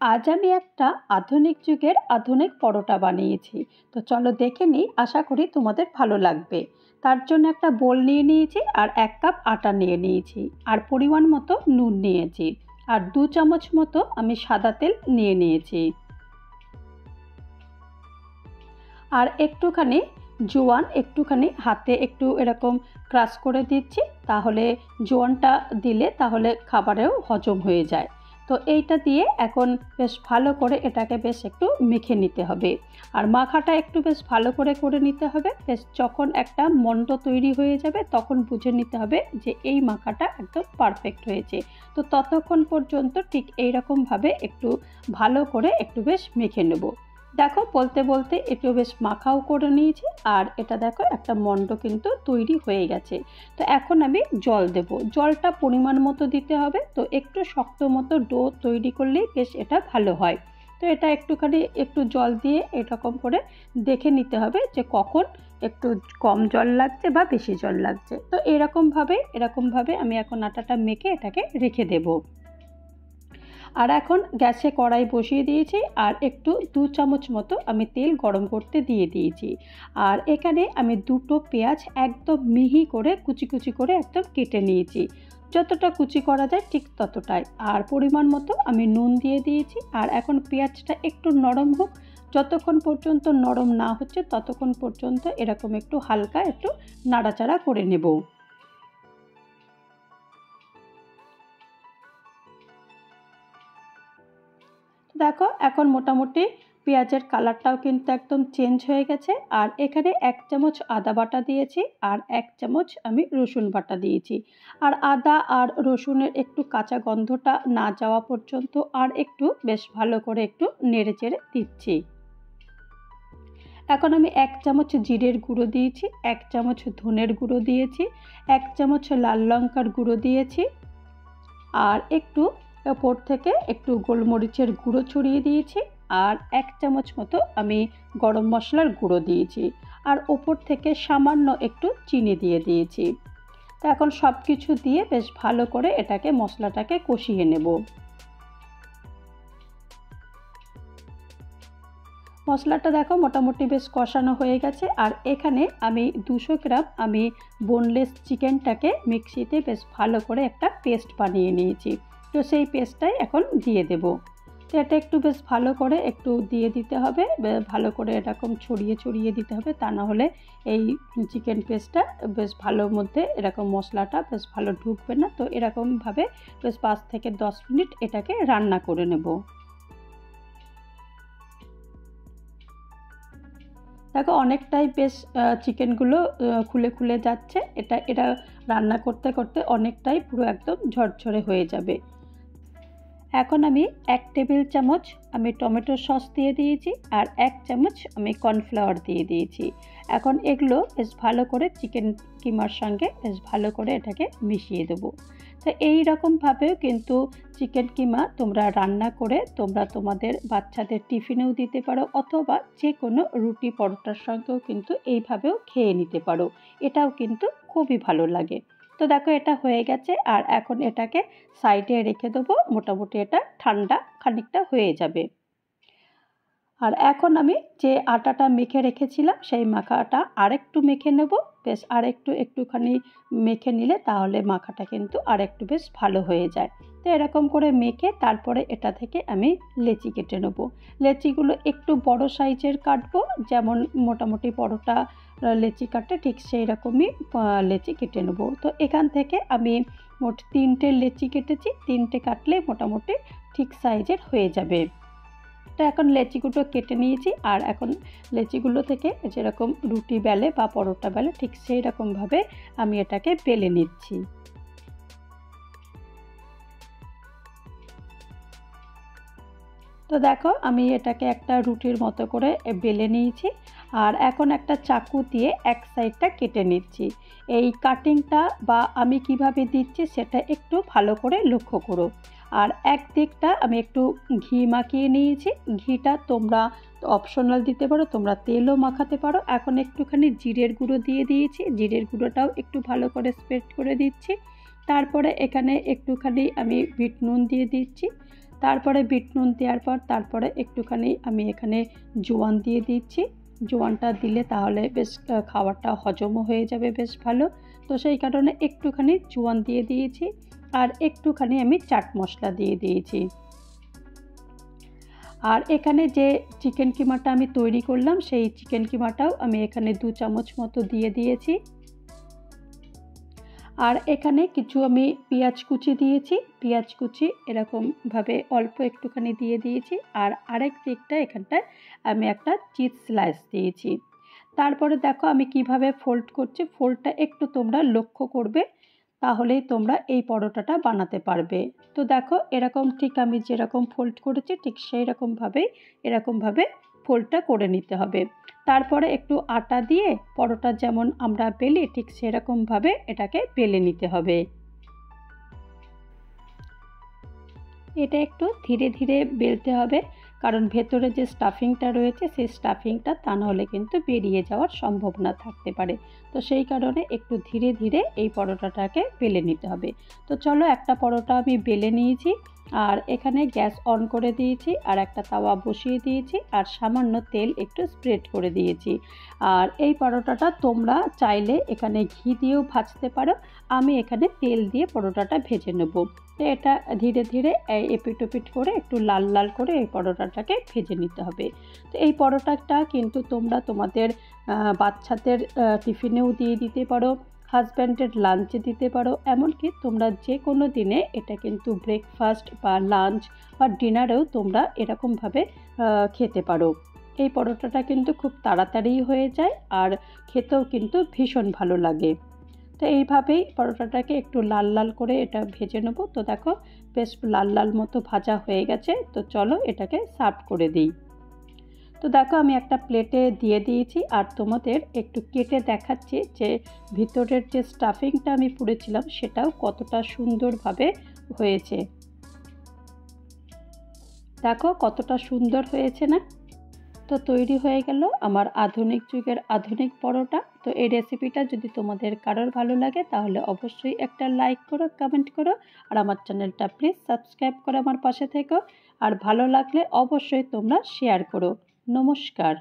আজ আমি একটা আধুনিক যুগের আধুনিক পরোটা বানিয়েছি। তো চলো দেখে নিই, আশা করি তোমাদের ভালো লাগবে। তার জন্য একটা বোল নিয়ে নিয়েছি আর 1 কাপ আটা নিয়ে নিয়েছি আর পরিমাণ মতো নুন নিয়েছি আর 2 চামচ মতো আমি সাদা তেল নিয়ে নিয়েছি আর একটুখানি জোয়ান একটুখানি হাতে একটু এরকম ক্রাশ করে দিচ্ছি, তাহলে জোয়ানটা দিলে তাহলে খাবারেও হজম হয়ে যায়। তো এইটা দিয়ে এখন বেশ ভালো করে এটাকে বেশ একটু মেখে নিতে হবে আর মাখাটা একটু বেশ ভালো করে করে নিতে হবে। বেশ যখন একটা মণ্ড তৈরি হয়ে যাবে তখন বুঝে নিতে হবে যে এই মাখাটা একদম পারফেক্ট হয়েছে। তো ততক্ষণ পর্যন্ত ঠিক এইরকমভাবে একটু ভালো করে একটু বেশ মেখে নেব। দেখো বলতে বলতে একটু বেশ মাখাও করে নিয়েছি আর এটা দেখো একটা মণ্ড কিন্তু তৈরি হয়ে গেছে। তো এখন আমি জল দেব, জলটা পরিমাণ মতো দিতে হবে। তো একটু শক্ত মতো ডো তৈরি করলেই বেশ এটা ভালো হয়। তো এটা একটুখানি একটু জল দিয়ে এরকম করে দেখে নিতে হবে যে কখন একটু কম জল লাগছে বা বেশি জল লাগছে। তো এরকমভাবে আমি এখন আটাটা মেখে এটাকে রেখে দেবো। আর এখন গ্যাসে কড়াই বসিয়ে দিয়েছি আর একটু 2 চামচ মতো আমি তেল গরম করতে দিয়ে দিয়েছি আর এখানে আমি 2টো পেঁয়াজ একদম মিহি করে কুচি কুচি করে একদম কেটে নিয়েছি, যতটা কুচি করা যায় ঠিক ততটাই। আর পরিমাণ মতো আমি নুন দিয়ে দিয়েছি আর এখন পেঁয়াজটা একটু নরম হোক, যতক্ষণ পর্যন্ত নরম না হচ্ছে ততক্ষণ পর্যন্ত এরকম একটু হালকা একটু নাড়াচাড়া করে নেব। দেখো এখন মোটামুটি পেঁয়াজের কালারটাও কিন্তু একদম চেঞ্জ হয়ে গেছে আর এখানে 1 চামচ আদা বাটা দিয়েছি আর 1 চামচ আমি রসুন বাটা দিয়েছি। আর আদা আর রসুনের একটু কাঁচা গন্ধটা না যাওয়া পর্যন্ত আর একটু বেশ ভালো করে একটু নেড়ে চেড়ে দিচ্ছি। এখন আমি 1 চামচ জিরের গুঁড়ো দিয়েছি, 1 চামচ ধনের গুঁড়ো দিয়েছি, 1 চামচ লাল লঙ্কার গুঁড়ো দিয়েছি আর একটু ওপর থেকে একটু গোলমরিচের গুঁড়ো ছড়িয়ে দিয়েছি আর 1 চামচ মতো আমি গরম মশলার গুঁড়ো দিয়েছি আর ওপর থেকে সামান্য একটু চিনি দিয়ে দিয়েছি। তো এখন সব কিছু দিয়ে বেশ ভালো করে এটাকে মশলাটাকে কষিয়ে নেব। মশলাটা দেখো মোটামুটি বেশ কষানো হয়ে গেছে আর এখানে আমি 200 গ্রাম আমি বোনলেস চিকেনটাকে মিক্সিতে বেশ ভালো করে একটা পেস্ট বানিয়ে নিয়েছি। তো সেই পেস্টটাই এখন দিয়ে দেব। তো এটা একটু বেশ ভালো করে একটু দিয়ে দিতে হবে, ভালো করে এরকম ছড়িয়ে ছড়িয়ে দিতে হবে, তা না হলে এই চিকেন পেস্টটা বেশ ভালো মধ্যে এরকম মশলাটা বেশ ভালো ঢুকবে না। তো এরকমভাবে বেশ 5 থেকে 10 মিনিট এটাকে রান্না করে নেব। দেখো অনেকটাই বেশ চিকেনগুলো খুলে খুলে যাচ্ছে, এটা রান্না করতে করতে অনেকটাই পুরো একদম ঝরঝরে হয়ে যাবে। এখন আমি 1 টেবিল চামচ আমি টমেটো সস দিয়ে দিয়েছি আর 1 চামচ আমি কর্নফ্লাওয়ার দিয়ে দিয়েছি। এখন এগুলো বেশ ভালো করে চিকেন কিমার সঙ্গে বেশ ভালো করে এটাকে মিশিয়ে দেবো। তো এই রকমভাবেও কিন্তু চিকেন কিমা তোমরা রান্না করে তোমরা তোমাদের বাচ্চাদের টিফিনেও দিতে পারো অথবা যে কোনো রুটি পরোটার সঙ্গেও কিন্তু এইভাবেও খেয়ে নিতে পারো, এটাও কিন্তু খুবই ভালো লাগে। তো দেখো এটা হয়ে গেছে আর এখন এটাকে সাইডে রেখে দেবো, মোটামুটি এটা ঠান্ডা খানিকটা হয়ে যাবে। আর এখন আমি যে আটাটা মেখে রেখেছিলাম সেই মাখাটা আরেকটু মেখে নেব। বেশ একটুখানি মেখে নিলে তাহলে মাখাটা কিন্তু আরেকটু বেশ ভালো হয়ে যায়। তো এরকম করে মেখে তারপরে এটা থেকে আমি লেচি কেটে নেব। লেচিগুলো একটু বড় সাইজের কাটবো, যেমন মোটামুটি পরোটা লেচি কাটে ঠিক সেই রকমই লেচি কেটে নেব। তো এখান থেকে আমি মোট 3টে লেচি কেটেছি, 3টে কাটলে মোটামুটি ঠিক সাইজের হয়ে যাবে। তো এখন লেচিগুলো কেটে নিয়েছি আর এখন লেচিগুলো থেকে যেরকম রুটি বেলে বা পরোটা বেলে ঠিক সেই রকমভাবে আমি এটাকে বেলে নিচ্ছি। তো দেখো আমি এটাকে একটা রুটির মতো করে বেলে নিয়েছি আর এখন একটা চাকু দিয়ে এক সাইডটা কেটে নিচ্ছি। এই কাটিংটা বা আমি কিভাবে দিচ্ছি সেটা একটু ভালো করে লক্ষ্য করো। আর এক দিকটা আমি একটু ঘি মাখিয়ে নিয়েছি, ঘিটা তোমরা অপশনাল দিতে পারো, তোমরা তেলও মাখাতে পারো। এখন একটুখানি জিরের গুঁড়ো দিয়ে দিয়েছি, জিরের গুঁড়োটাও একটু ভালো করে স্প্রেড করে দিচ্ছি। তারপরে এখানে একটুখানি আমি বিট নুন দিয়ে দিচ্ছি। তারপরে বিট নুন দেওয়ার পর তারপরে একটুখানি আমি এখানে জোয়ান দিয়ে দিচ্ছি। জোয়ানটা দিলে তাহলে বেশ খাবারটা হজমও হয়ে যাবে বেশ ভালো। তো সেই কারণে একটুখানি জোয়ান দিয়ে দিয়েছি আর একটুখানি আমি চাট মশলা দিয়ে দিয়েছি। আর এখানে যে চিকেন কিমাটা আমি তৈরি করলাম সেই চিকেন কিমাটাও আমি এখানে 2 চামচ মতো দিয়ে দিয়েছি। আর এখানে কিছু আমি পেঁয়াজ কুচি দিয়েছি, পেঁয়াজ কুচি এরকমভাবে অল্প একটুখানি দিয়ে দিয়েছি। আর আরেক দিকটা এখানটায় আমি একটা চিজ স্লাইস দিয়েছি। তারপরে দেখো আমি কিভাবে ফোল্ড করছি, ফোল্ডটা একটু তোমরা লক্ষ্য করবে, তাহলেই তোমরা এই পরোটাটা বানাতে পারবে। তো দেখো এরকম ঠিক আমি যেরকম ফোল্ড করেছি ঠিক সেই এরকমভাবে ফোল্ডটা করে নিতে হবে। তারপরে একটু আটা দিয়ে পরোটা যেমন আমরা বেলি ঠিক সেরকমভাবে এটাকে বেলে নিতে হবে। এটা একটু ধীরে ধীরে বেলতে হবে, কারণ ভেতরে যে স্টাফিংটা রয়েছে সেই স্টাফিংটা তা নাহলে কিন্তু বেরিয়ে যাওয়ার সম্ভাবনা থাকতে পারে। তো সেই কারণে একটু ধীরে ধীরে এই পরোটাটাকে বেলে নিতে হবে। তো চলো একটা পরোটা আমি বেলে নিয়েছি আর এখানে গ্যাস অন করে দিয়েছি আর একটা তাওয়া বসিয়ে দিয়েছি আর সামান্য তেল একটু স্প্রেড করে দিয়েছি। আর এই পরোটাটা তোমরা চাইলে এখানে ঘি দিয়েও ভাজতে পারো, আমি এখানে তেল দিয়ে পরোটাটা ভেজে নেব। তো এটা ধীরে ধীরে এপিট ওপিট করে একটু লাল লাল করে এই পরোটাটাকে ভেজে নিতে হবে। তো এই পরোটাটা কিন্তু তোমরা তোমাদের বাচ্চাদের টিফিনেও দিয়ে দিতে পারো, হাজব্যান্ডের লাঞ্চে দিতে পারো, এমনকি তোমরা যে কোনো দিনে এটা কিন্তু ব্রেকফাস্ট বা লাঞ্চ বা ডিনারেও তোমরা এরকমভাবে খেতে পারো। এই পরোটাটা কিন্তু খুব তাড়াতাড়ি হয়ে যায় আর খেতেও কিন্তু ভীষণ ভালো লাগে। তো এইভাবেই পরোটাটাকে একটু লাল লাল করে এটা ভেজে নেব। তো দেখো বেশ লাল লাল মতো ভাজা হয়ে গেছে। তো চলো এটাকে সার্ভ করে দিই। তো দেখো আমি একটা প্লেটে দিয়ে দিয়েছি আর তোমাদের একটু কেটে দেখাচ্ছি যে ভিতরের যে স্টাফিংটা আমি পুড়েছিলাম সেটাও কতটা সুন্দরভাবে হয়েছে। দেখো কতটা সুন্দর হয়েছে না? তো তৈরি হয়ে গেল আমার আধুনিক যুগের আধুনিক পরোটা। তো এই রেসিপিটা যদি তোমাদের কারোর ভালো লাগে তাহলে অবশ্যই একটা লাইক করো, কমেন্ট করো আর আমার চ্যানেলটা প্লিজ সাবস্ক্রাইব করে আমার পাশে থেকো। আর ভালো লাগলে অবশ্যই তোমরা শেয়ার করো। নমস্কার।